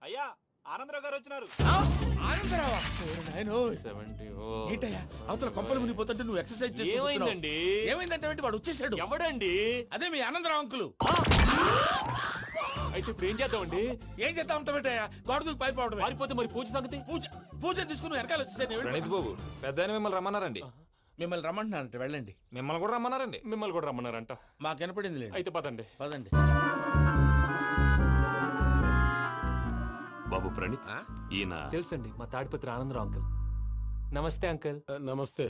అయ్యా ఆనందరావు గారు వచ్చినారు. అవతల కొంపలు మునిగిపోతుంటే నువ్వు ఎక్సర్సైజ్ ఏమైందండి? ఏమైందంటే వాడు వచ్చేసాడు. ఎవడండి? అదే మీ ఆనందరావు అంకులు. అయితే ఇప్పుడు ఏం చేద్దామండి? ఏం చేస్తా ఉంటావేటయ్యా? గొడవకు పైపోవడం. పారిపోతే మరి పూజ సంగతి? పూజ తీసుకుని వెనకాల వచ్చేసాను. ప్రణీత్ బాబు పెద్ద మిమ్మల్ని రమ్మన్నారండి. మిమ్మల్ని రమ్మంటున్నారంట, వెళ్ళండి. మిమ్మల్ని కూడా రమ్మన్నారండి. మిమ్మల్ని కూడా రమ్మన్నారంట. మాకు వినపడింది లేదు. అయితే పదండి. పదండి. బాబు ప్రణీత్, ఈయన తెలుసండి, మా తాడిపత్రి ఆనందరావు అంకుల్. నమస్తే అంకుల్. నమస్తే.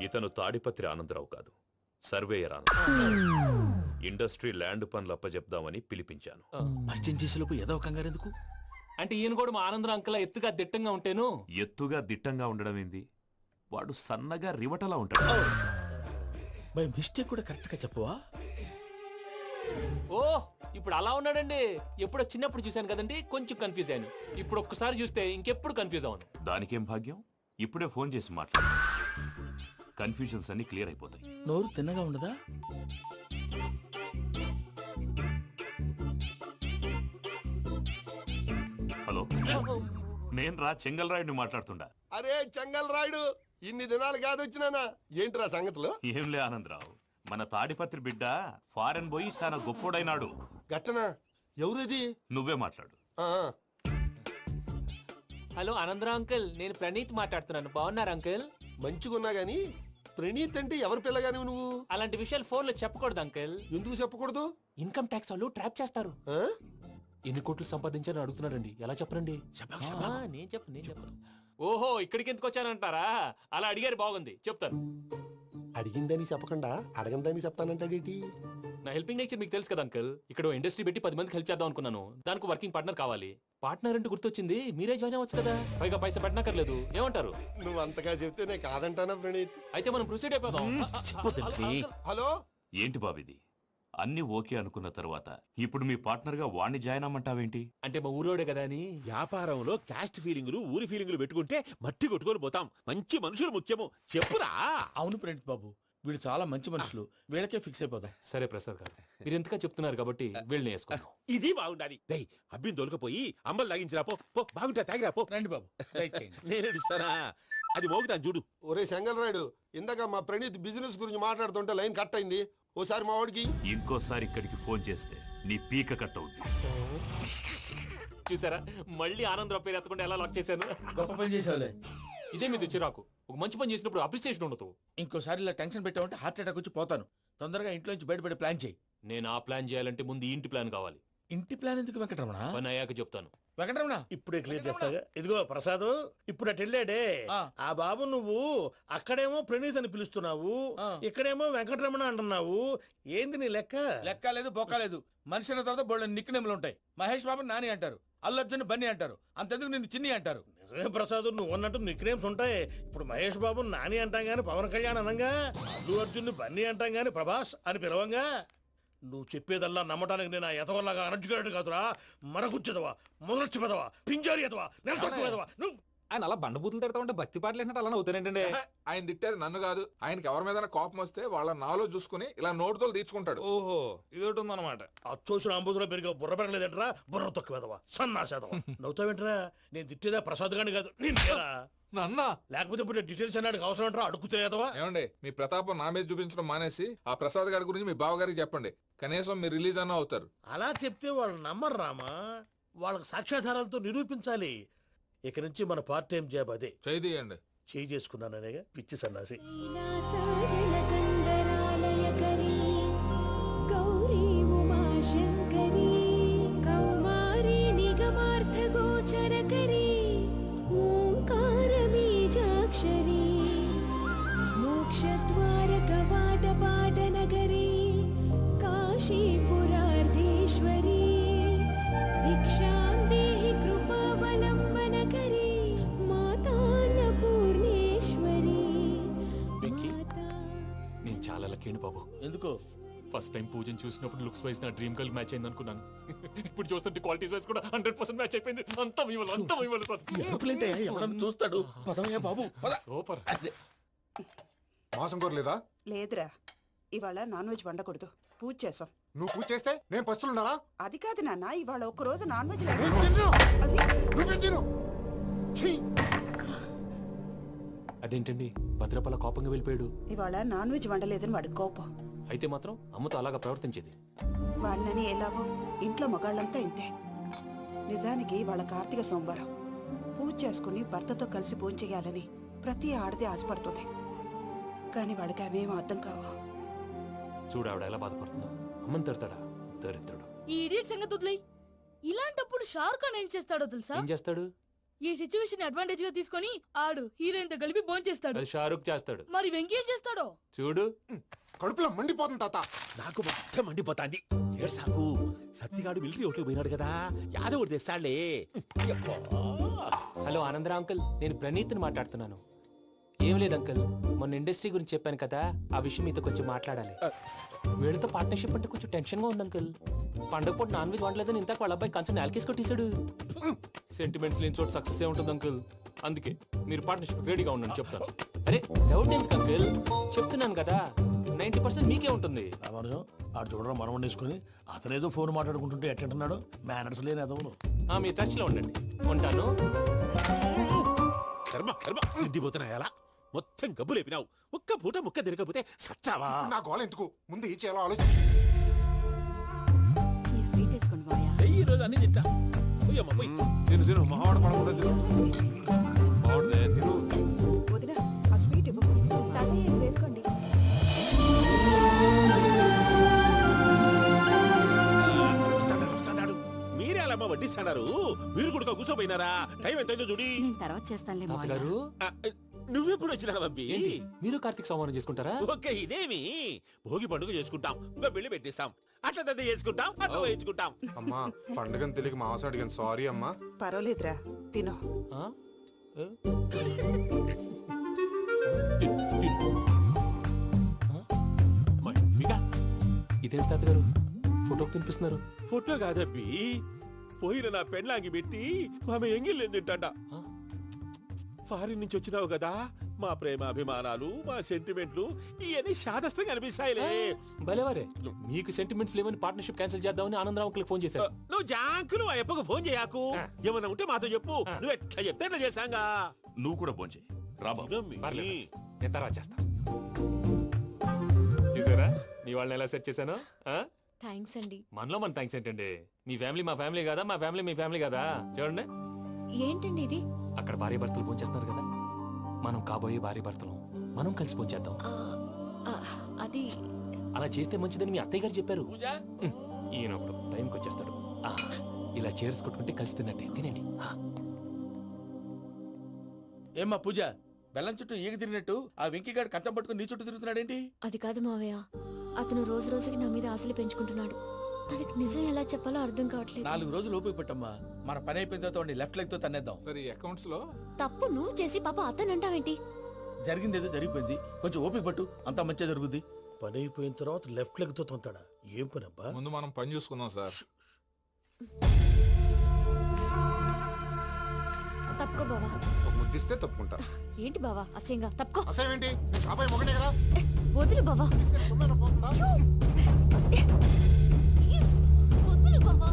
ఇతను తాడిపత్రి ఆనందరావు కాదు, సర్వేయర్ ఆనందరావు. ఇండస్ట్రీ ల్యాండ్ పనులు అప్పచెప్దామని పిలిపించాను. పరిచయం చేసేలోపు ఏదో కంగారు ఎందుకు? అంటే ఈయన కూడా మా ఆనందరావు అంకుల్ ఎత్తుగా దిట్టంగా ఉంటాను. ఎత్తుగా దిట్టంగా ఉండడం ఏంది, వాడు సన్నగా రివటలా ఉంటాడు. బై మిస్టేక్ కూడా కరెక్ట్ గా చెప్పవా? ఓ ఇప్పుడు అలా ఉన్నాడండి. ఎప్పుడో చిన్నప్పుడు చూశాను కదండి, కొంచెం కన్ఫ్యూజ్ అయ్యాను. ఇప్పుడు ఒక్కసారి చూస్తే ఇంకెప్పుడు కన్ఫ్యూజ్ అవ్వను. దానికేం భాగ్యం, ఇప్పుడే ఫోన్ చేసి మాట్లాడు. కన్ఫ్యూజన్స్ అన్ని క్లియర్ అయిపోతాయి. నోరు తిన్నగా ఉండదా? హలో, నేను రా చెంగల్ రాయుడిని మాట్లాడుతుండా. అరే చెంగల్ రాయుడు, ఇన్ని దినాలు కాదు వచ్చినానా? ఏంట్రా సంగతులు? ఏంలే ఆనందరావు, మన తాడిపత్రి బిడ్డ ఫారెన్ పోయి చాలా గొప్పోడైనాడు. గట్టనా? ఎవరిది? నువ్వే మాట్లాడు. ఆ, హలో ఆనందరావు అంకుల్, నేను ప్రణీత్ మాట్లాడుతున్నాను. బాగున్నారు అంకుల్? మంచిగున్నా గాని ప్రణీత్ అంటే ఎవరి పిల్లగాని నువ్వు? అలాంటి విషయాలు ఫోన్ లో చెప్పకూడదు అంకుల్. ఎందుకు చెప్పకూడదు? ఇన్కమ్ ట్యాక్స్ వాళ్ళు ట్రాప్ చేస్తారు. ఆ? ఎన్ని కోట్లు సంపాదించాలని అడుగుతున్నారండి. ఎలా చెప్పరండి? నేను చెప్పను. ఓహో, ఇక్కడికి ఎందుకు వచ్చానంటారా? అలా అడిగారు, బాగుంది, చెప్తాను. అడిగిందని చెప్పకుండా అడగందని చెప్తానంటాడేటి? నా హెల్పింగ్ నేచర్ మీకు తెలుసు కదా అంకుల్. ఇక్కడ ఇండస్ట్రీ పెట్టి 10 మందికి హెల్ప్ చేద్దాం అనుకున్నాను. దానికి వర్కింగ్ పార్ట్నర్ కావాలి. పార్ట్నర్ అంటే గుర్తొచ్చింది, మీరే జాయిన్ అవ్వచ్చు కదా. పైగా పైసా పెట్టనక్కర్లేదు. ఏమంటారు? నువ్వు అంతగా చెప్తే నేను కాదంటానా ప్రణీత్? అయితే మనం ప్రొసీడ్ అయిపోదాం. హలో, ఏంటి బాబిది, అన్ని ఓకే అనుకున్న తర్వాత ఇప్పుడు మీ పార్ట్నర్ గా వాణ్ణి జాయిన్ అమ్మంటావేంటి? అంటే మా ఊరోడే కదా అని. వ్యాపారంలో క్యాస్ట్ ఫీలింగులు, ఊరి ఫీలింగులు పెట్టుకుంటే మట్టి కొట్టుకొని పోతాం. మంచి మనుషులు ముఖ్యము. చెప్పురా. అవును ప్రణీత్ బాబు, వీళ్ళు చాలా మంచి మనుషులు. వీళ్ళకే ఫిక్స్ అయిపోదాం. సరే ప్రసాద్ గారు, మీరు ఎంతగా చెప్తున్నారు కాబట్టి వీళ్ళని వేసుకుందాం. ఇది బాగుండాలి. డై అబ్బిని దొలకపోయి అంబలు లాగించిరా పో. పో బాగుంటా తాగిరా పో. రండి బాబు, దయచేయండి. నేను ఇస్తానా? అది మోగుతాను చూడు. ఒరే చెంగల్ రాయుడు, ఇందాక మా ప్రణీత్ బిజినెస్ గురించి మాట్లాడుతుంటే లైన్ కట్ అయింది. ఓసారి మా వాడికి. ఇంకోసారి ఇక్కడికి ఫోన్ చేస్తే నీ పీక కట్ అవుద్ది. చూసారా, మళ్ళీ ఆనందరావు పేరు ఎత్తకుండా ఎలా లాక్ చేశాను. గొప్ప పని చేసేవాళ్ళే. ఇదే మీద చిరాకు. ఒక మంచి పని చేసినప్పుడు అప్రిసియేషన్ ఉండదు. ఇంకోసారి ఇలా టెన్షన్ పెట్టామంటే హార్ట్ అటాక్ వచ్చి పోతాను. తొందరగా ఇంట్లో నుంచి బయటపడే ప్లాన్ చేయి. నేను ఆ ప్లాన్ చేయాలంటే ముందు ఈ ఇంటి ప్లాన్ కావాలి. ఇంటి ప్లాన్ ఎందుకు వెంకటరమణ? పని అయ్యాక చెప్తాను. వెంకటరమణ ఇప్పుడే క్లియర్ చేస్తాగా. ఇదిగో ప్రసాద్, ఇప్పుడు అటు వెళ్ళాడే ఆ బాబు, నువ్వు అక్కడేమో ప్రణీత్ అని పిలుస్తున్నావు, ఇక్కడేమో వెంకటరమణ అంటున్నావు. ఏంది నీ లెక్క? లెక్క లేదు, బొక్క లేదు. మనిషి అన్న తర్వాత బోళ్ళ నిక్నెములు ఉంటాయి. మహేష్ బాబు నాని అంటారు, అల్లు అర్జున్ బన్నీ అంటారు, అంతెందుకు నిన్ను చిన్ని అంటారు. నిజమే ప్రసాద్, నువ్వు అన్నట్టు నిక్నేమ్స్ ఉంటాయి. ఇప్పుడు మహేష్ బాబు నాని అంటాం గాని పవన్ కళ్యాణ్ అనంగా, అల్లు అర్జున్ బన్నీ అంటాం గాని ప్రభాస్ అని పిలవంగా. నువ్వు చెప్పేదల్లా నమ్మటానికి నేను ఎతవల్లాగా అనర్జుకేటెడ్ కాదురా. మరగుచ్చదవా, మొదలచ్చి పెదవా, పింజారి ఎదవా, నెలసొక్కుదవా నువ్వు. ఆయన అలా బండబూతులు తిడతా ఉంటే భక్తి పాటలు ఏంటంటే అలా అవుతానంటే. ఆయన తిట్టేది నన్ను కాదు, ఆయనకి ఎవరి మీద కోపం వస్తే వాళ్ళ నాలో చూసుకుని ఇలా నోటుతో తీర్చుకుంటాడు. ఓహో, ఇదొకటి ఉందన్నమాట. అచ్చోసిన అంబుధులో పెరిగా బుర్ర పెరగలేదంటరా, బుర్ర తొక్కువేదవా, సన్నాసేదవా. నవ్వుతావేంట్రా? నేను తిట్టేదా ప్రసాద్ గాని కాదు, నిన్నేరా. నన్న లేకపోతే ఇప్పుడు డీటెయిల్స్ అన్నాడు అవసరం అంటారా? అడుగుతాయేదవా. ఏమండి, మీ ప్రతాపం నా మీద చూపించడం మానేసి ఆ ప్రసాద్ గారి గురించి మీ బావగారికి చెప్పండి. కనీసం మీరు రిలీజ్ అన్న అవుతారు. అలా చెప్తే వాళ్ళు నమ్మరు రామా. వాళ్ళకి సాక్ష్యాధారాలతో నిరూపించాలి. ఇక నుంచి మన పార్ట్ టైం జాబ్ అదే. చేయండి. చేయి చేసుకున్నాననేగా పిచ్చి సన్నాసి. నేను చాలా లక్కీ బాబు. ఎందుకు? ఫస్ట్ టైం పూజను చూసినప్పుడు లుక్స్ వైజ్ నా డ్రీమ్ గర్ల్ మ్యాచ్ అయింది అనుకున్నాను. ఇప్పుడు చూస్తుంటే క్వాలిటీస్ వైజ్ కూడా 100% మ్యాచ్ అయిపోయింది. అంతా ఎవడన్నా చూస్తాడు. పదవయ్యా బాబు, పద. సూపర్. మాసం కోరలేదా? లేదురా, ఇవాళ నాన్ వెజ్ వండకూడదు, పూజ చేసాం. నువ్వు పూజ చేస్తే నేను పస్తులున్నారా? అది కాదు నాన్న, ఇవాళ ఒక్క రోజు నాన్ వెజ్ నువ్వు తిను. అది నువ్వే తిను. ఛీ! అదేంటండి భద్రపల కోపంగా వెళ్ళిపోయాడు? ఇవాళ నాన్ వెజ్ వండలేదని వాడి కోపం. అయితే మాత్రం అమ్మతో అలాగా ప్రవర్తించేది. వాడినని ఎలాగో ఇంట్లో మగాళ్ళంతా ఇంతే. నిజానికి వాళ్ళ కార్తీక సోమవారం పూజ చేసుకుని భర్తతో కలిసి పూజ చేయాలని ప్రతి ఆడది ఆశపడుతుంది. కానీ వాళ్ళకి అవేం అర్థం కావు. చూడు ఆవిడ ఎలా బాధపడుతుందో. అమ్మని తిడతాడా దరిద్రుడు. ఈ ఇడియట్ సంగతి వదిలేయ్. ఇలాంటప్పుడు షారుఖ్ ఖాన్ ఏం చేస్తాడో తెలుసా? ఏం చేస్తాడు? ఈ సిచ్యువేషన్ అడ్వాంటేజ్ గా తీసుకొని ఆడు హీరోయిన్ తో కలిపి బోన్ చేస్తాడు. అది షారుఖ్ చేస్తాడు. మరి వెంకీ ఏం చేస్తాడో? చూడు కడుపులో మండిపోతుంది తాత. నాకు మొత్తం మండిపోతాంది. ఏడు సాకు సత్తిగాడు మిలిటరీ ఓట్లకు పోయినాడు కదా, యాదవ్ ఒకటి తెస్తాడులే. హలో ఆనందరా అంకుల్, నేను ప్రణీత్ని మాట్లాడుతున్నాను. ఏం లేదు అంకుల్, మొన్న ఇండస్ట్రీ గురించి చెప్పాను కదా, ఆ విషయం మీతో కొంచెం మాట్లాడాలి. వీళ్ళతో పార్ట్నర్షిప్ అంటే కొంచెం టెన్షన్ గా ఉంది అంకుల్. పండగ పూట నాన్ వెజ్ వండలేదని ఇంతకు వాళ్ళ అబ్బాయి కంచెం నేలకేసి కొట్టేశాడు. సెంటిమెంట్స్ లేని చోట సక్సెస్ ఏ ఉంటుంది అంకుల్. అందుకే మీరు పార్ట్నర్షిప్ రెడీగా ఉండండి చెప్తాను. అరే డౌట్ ఎందుకు అంకుల్, చెప్తున్నాను కదా 90% మీకే ఉంటుంది. రామానుజం ఆడు చూడడం మనం వండేసుకుని అతనేదో ఫోన్ మాట్లాడుకుంటుంటే ఎట్టంటున్నాడు. మేనర్స్ లేని అదవును. మీ టచ్ లో ఉండండి. ఉంటాను. కర్మ కర్మ తిండిపోతున్నా ఎలా మొత్తం గబ్బు లేపినావు. ఒక్క పూట ముక్క తిరగకపోతే సచ్చావా? నా గోల ఎందుకు, ముందు ఏం చేయాలో ఆలోచించు. ఈ స్వీట్ వేసుకోండి మాయా. ఈ రోజు అన్ని తింటా. పోయమ్మ పోయి. తిను మావాడు పడకుండా తిను. మావాడు తిను. వదిన ఆ స్వీట్ ఇవ్వు. వేసుకోండి. వస్తాడు. మీరే అలా అమ్మ వడ్డిస్తాడారు. మీరు కూడా కూర్చోపోయినారా? టైం ఎంతైందో చూడి. నేను తర్వాత చేస్తానులే మాయా. తాతగారు ఆ, నువ్వెప్పుడు వచ్చినా బంబి? ఏంటి మీరు కార్తీక్ సంహారం చేసుకుంటారా? ఓకే ఇదేమి భోగి పండుగ చేసుకుంటాం, ఇంకా పెళ్లి పెట్టేస్తాం, అట్లా దద్ద చేసుకుంటాం, అట్లా వేయించుకుంటాం. అమ్మా పండుగని తెలియక మాస అడిగాను, సారీ అమ్మా. పర్వాలేదురా, తినో. ఆ? ఏ? ఇదేంటి తాతగారు ఫోటోకి తినిపిస్తున్నారు? ఫోటో కాదబ్బి, పోయిన నా పెళ్ళాంగి పెట్టి ఆమె ఎంగిల్లేం తింటాడ. ఆ? ఫారిన్ నుంచి వచ్చినావు కదా, మా ప్రేమ అభిమానాలు మా సెంటిమెంట్లు ఇవన్నీ శాదస్తంగా అనిపిస్తాయిలే. భలేవారే, మీకు సెంటిమెంట్స్ లేవని పార్ట్నర్షిప్ క్యాన్సిల్ చేద్దామని ఆనందరావు అంకుల్ ఫోన్ చేశారు. నువ్వు జాంకులు ఆ ఎప్పకు ఫోన్ చేయకు. ఏమన్నా ఉంటే మాతో చెప్పు. నువ్వు ఎట్లా చెప్తే ఎట్లా చేశాంగా. నువ్వు కూడా భోంచే రాబాబు. ఇదమ్మి. పర్లేదు. నేను తర్వాత చేస్తా. చూసారా మీ వాళ్ళని ఎలా సెట్ చేశాను? థ్యాంక్స్ అండి. మనలో మన థ్యాంక్స్ ఏంటండి? మీ ఫ్యామిలీ మా ఫ్యామిలీ కదా, మా ఫ్యామిలీ మీ ఫ్యామిలీ కదా. చూడండి ఏంటండి ఇది? అక్కడ భార్య భర్తలు భోంచేస్తున్నారు కదా, మనం కాబోయే భార్య భర్తలు మనం కలిసి భోంచేద్దాం. అది అలా చేస్తే మంచిదని మీ అత్తయ్య గారు చెప్పారు. పూజ ఈయన ఒకడు టైంకి వచ్చేస్తాడు. ఇలా చేర్స్ కొట్టుకుంటే కలిసి తిన్నట్టే. తినండి. ఏమ్మా పూజ, బెల్లం చుట్టూ ఈగ తిరిగినట్టు ఆ వెంకీగాడు కట్టం పట్టుకుని నీ చుట్టూ తిరుగుతున్నాడేంటి? అది కాదు మావయ్య, అతను రోజు రోజుకి నా మీద ఆశలు పెంచుకుంటున్నాడు. తనకి నిజం ఎలా చెప్పాలో అర్థం కావట్లేదు. 4 రోజులు ఓపిక పట్టమ్మా, మన పని అయిపోయిన తర్వాత లెఫ్ట్ లెగ్ తో తన్నేద్దాం. సరే అకౌంట్స్ లో తప్పు నువ్వు చేసి పాప అతను అంటావేంటి? జరిగింది ఏదో జరిగిపోయింది, కొంచెం ఓపిక పట్టు, అంతా మంచిగా జరుగుద్ది. పని అయిపోయిన తర్వాత లెఫ్ట్ లెగ్ తో తొంతాడా? ఏం పని అబ్బా? ముందు మనం పని చూసుకుందాం సార్. తప్పుకో బావా. ఒక ముద్దిస్తే తప్పుకుంటా. ఏంటి బావా అసహ్యంగా? తప్పుకో. అసేమేంటి, నీ కాబోయే మొగనే కదా. వదులు బావా. ఇస్తే సొమ్మేనా పోతుందా? వదులు బావా.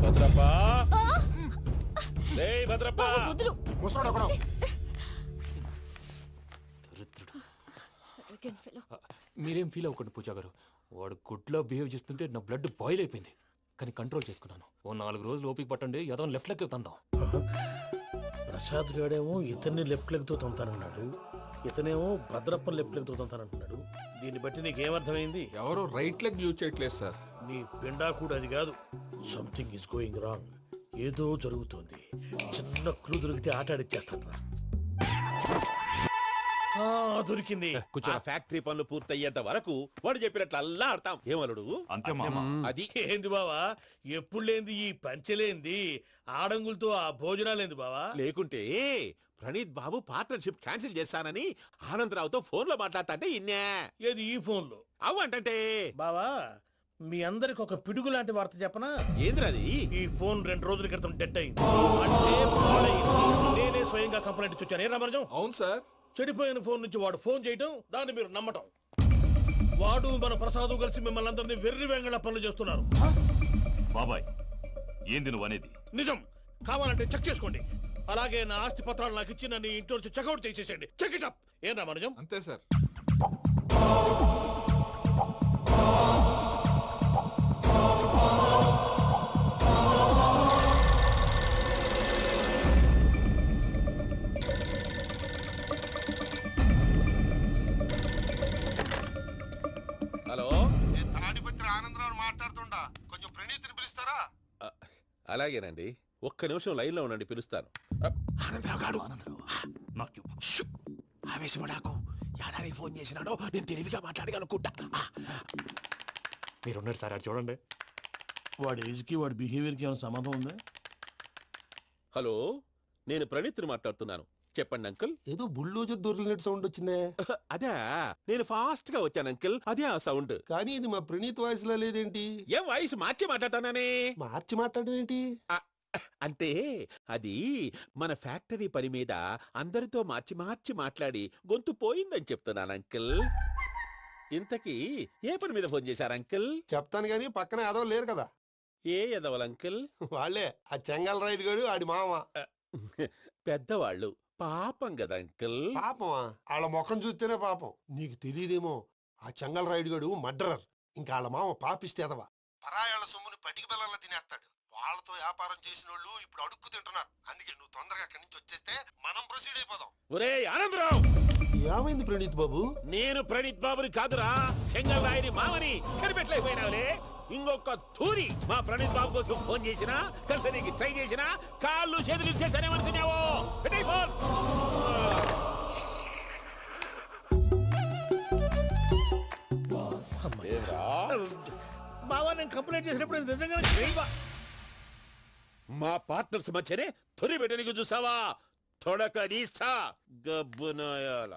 భద్రప్పా, రేయ్ భద్రప్పా. బావా, వదులు. ముసలోడు ఒకడు. దరిద్రుడు. Arrogant fellow. మీరేం ఫీల్ అవ్వకండి పూజా గారు. వాడు గుడ్లో బిహేవ్ చేస్తుంటే నా బ్లడ్ బాయిల్ అయిపోయింది. కానీ కంట్రోల్ చేసుకున్నాను. ఓ 4 రోజులు ఓపిక పట్టండి, ఏదో లెఫ్ట్ లెగ్ తందాం. ప్రసాద్ గాడేమో ఇతన్ని లెఫ్ట్ లెగ్ తో తొంతానన్నాడు, ఇతనేమో భద్రప్పని లెఫ్ట్ లెగ్ తో తొంతానంటున్నాడు. దీన్ని బట్టి నీకేమర్థమైంది? ఎవరు రైట్ లెగ్ యూజ్ చేయట్లేదు సార్. నీ పిండా కూడా అది కాదు. Something is going wrong. ఏదో జరుగుతోంది. చిన్న క్లూ దొరికితే ఆట ఆడిచ్చేస్తాను రా. దొరికింది. ఆ ఫ్యాక్టరీ పనులు పూర్తయ్యేంత వరకు వాడు చెప్పినట్లు అల్లా ఆడతాం. ఏమలుడు అంతే మామ. అది ఏంది బావా, ఎప్పుడు లేంది ఈ పంచలేంది, ఆడంగులతో ఆ భోజనాలేంది బావా? లేకుంటే ప్రణీత్ బాబు పార్ట్నర్షిప్ క్యాన్సిల్ చేస్తానని ఆనందరావుతో ఫోన్ లో మాట్లాడతాంటే ఇన్నే. ఏది ఈ ఫోన్లో? అవ్వంటే బావా, మీ అందరికి ఒక పిడుగు లాంటి వార్త చెప్పనా? ఏంద్రది? ఈ ఫోన్ 2 రోజుల క్రితం డెడ్ అయింది. అంటే పాడైంది. నేనే స్వయంగా కంప్లైంట్ ఇచ్చి వచ్చాను. ఏ రామరాజం? అవును సార్. చెడిపోయిన ఫోన్ నుంచి వాడు ఫోన్ చేయటం, దాన్ని మీరు నమ్మటం. వాడు మన ప్రసాదు కలిసి మిమ్మల్ని అందరినీ వెర్రి వెంగళ పనులు చేస్తున్నారు. బాబాయ్ ఏంది నువ్వు అనేది? నిజం. కావాలంటే చెక్ చేసుకోండి. అలాగే నా ఆస్తి పత్రాలు నాకు ఇచ్చి నన్ను ఇంట్లో నుంచి చెక్అౌట్ చేసేసండి. Check it up. ఏం రామానుజం? అంతే సార్. హలో, నేను తాడిపత్రి ఆనందరావు మాట్లాడుతుండా, కొంచెం ప్రణీతిని పిలుస్తారా? అలాగేనండి, ఒక్క నిమిషం లైన్ లో ఉండండి, పిలుస్తాను. ఆనందరావు గారు, నాకు చెప్పు. ఆవేశపడాకు. యాదానికి ఫోన్ చేసినాడో నేను తెలివిగా మాట్లాడగలనుకుంటా. మీరున్నారు సార్, అది చూడండి. వాడి ఏజ్కి వాడి బిహేవియర్కి ఏమైనా సంబంధం ఉందా? హలో, నేను ప్రణీత్ని మాట్లాడుతున్నాను. చెప్పండి అంకుల్. ఏదో బుల్డోజర్ దొరికినట్టు సౌండ్ వచ్చిందే. అదే, నేను ఫాస్ట్ గా వచ్చాను అంకుల్, అదే ఆ సౌండ్. కానీ ఇది మా ప్రణీత్ వాయిస్ లో లేదేంటి? ఏం వాయిస్ మార్చి మాట్లాడతానే? మార్చి మాట్లాడడం ఏంటి? అంటే అది మన ఫ్యాక్టరీ పని మీద అందరితో మార్చి మార్చి మాట్లాడి గొంతు పోయిందని చెప్తున్నాను అంకుల్. ఇంతకీ ఏ పని మీద ఫోన్ చేశారు అంకుల్? చెప్తాను గానీ పక్కన ఎదవ లేరు కదా. ఏ ఎదవలు అంకుల్? వాళ్ళే ఆ చెంగల్ రైడ్ గడు ఆడి మామ. పెద్దవాళ్ళు, పాపం కదా అంకుల్. పాపమా? వాళ్ళ ముఖం చూస్తేనే పాపం. నీకు తెలియదేమో, ఆ చెంగల్ రైడ్ గడు మర్డరర్. ఇంకా వాళ్ళ మామ పాపిస్తే ఎదవ. పరాయాళ్ళ సొమ్ముని పటికి బెల్లంలో తినేస్తాడు. వాళ్ళతో వ్యాపారం చేసిన వాళ్ళు ఇప్పుడు అడుక్కు తింటున్నారు. అందుకే నువ్వు తొందరగా అక్కడి నుంచి వచ్చేస్తే మనం ప్రొసీడ్ అయిపోదాం. ఒరే ఆనందరావు, ఏమైంది ప్రణీత్ బాబు? నేను ప్రణీత్ బాబుని కాదురా, సెంగల్ రాయని మామని. కనిపెట్టలేకపోయినావులే. ఇంకొక తూరి మా ప్రణీత్ బాబు కోసం ఫోన్ చేసినా, కలిసి ట్రై చేసినా కాళ్ళు చేతులు చేశానేమనుకున్నావో. పెట్టేయ్ ఫోన్. బావా, నేను కంప్లైంట్ చేసినప్పుడు ఇది నిజంగానే చేయవా? మా పార్ట్నర్స్ మధ్యనే తొలి పెట్టడానికి చూసావా? తొడక నీస్తా గబ్బునాయాల.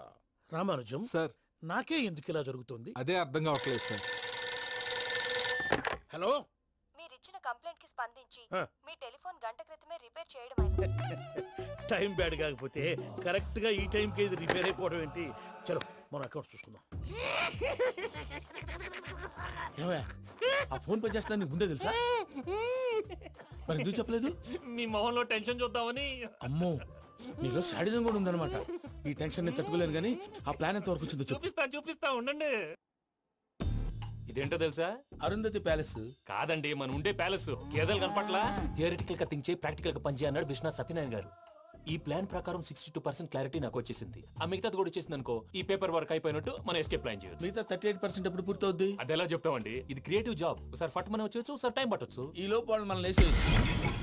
రామానుజం సార్, నాకే ఎందుకు ఇలా జరుగుతుంది? అదే అర్థం కావట్లేదు సార్. హలో, మీరిచ్చిన కంప్లైంట్ కి స్పందించి ఆ. మీ టెలిఫోన్ గంట క్రితమే రిపేర్ చేయడం టైం బ్యాడ్ కాకపోతే కరెక్ట్ గా ఈ టైంకి ఇది రిపేర్ అయిపోవడం ఏంటి? చలో మన అకౌంట్ చూసుకుందాం. ఏమయ్య, ఆ ఫోన్ పని చేస్తా నీకు ముందే తెలుసా? మరి ఎందుకు చెప్పలేదు? మీ మొహంలో టెన్షన్ చూద్దామని. అమ్మో, నీలో శాడిజం కూడా ఉందన్నమాట. ఈ టెన్షన్ నేను తట్టుకోలేను కానీ ఆ ప్లాన్ ఎంత వరకు వచ్చిందో చెప్పు. చూపిస్తా ఉండండి. ఇదేంటో తెలుసా? అరుంధతి ప్యాలెస్. కాదండి, మన ఉండే ప్యాలెస్. గేదెలు కనపట్లా? థియరిటికల్ గా థింక్ చేయి, ప్రాక్టికల్ గా పనిచేయి అన్నాడు విశ్వనాథ్ సత్యనారాయణ గారు. ఈ ప్లాన్ ప్రకారం 62% క్లారిటీ నాకు వచ్చేసింది. ఆ మిగతాది కూడా వచ్చేసింది అనుకో, ఈ పేపర్ వర్క్ అయిపోయినట్టు మనం ఎస్కేప్ ప్లాన్ చేయొచ్చు. మిగతా 38% ఎప్పుడు పూర్తవుద్ది? అది ఎలా చెప్తామండి? ఇది క్రియేటివ్ జాబ్. ఒకసారి ఫట్ మనం వచ్చేయచ్చు, ఒకసారి టైం పట్టొచ్చు. ఈ లోపు వాళ్ళు మనం లేసేయచ్చు.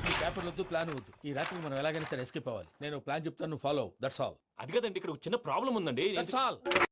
ఈ పేపర్ వద్దు, ప్లాన్ వద్దు. ఈ రాత్రికి మనం ఎలాగైనా సరే ఎస్కేప్ అవ్వాలి. నేను ప్లాన్ చెప్తాను, నువ్వు ఫాలో. That's all. అది కదండి, ఇక్కడ ఒక చిన్న ప్రాబ్లం ఉందండి. That's all.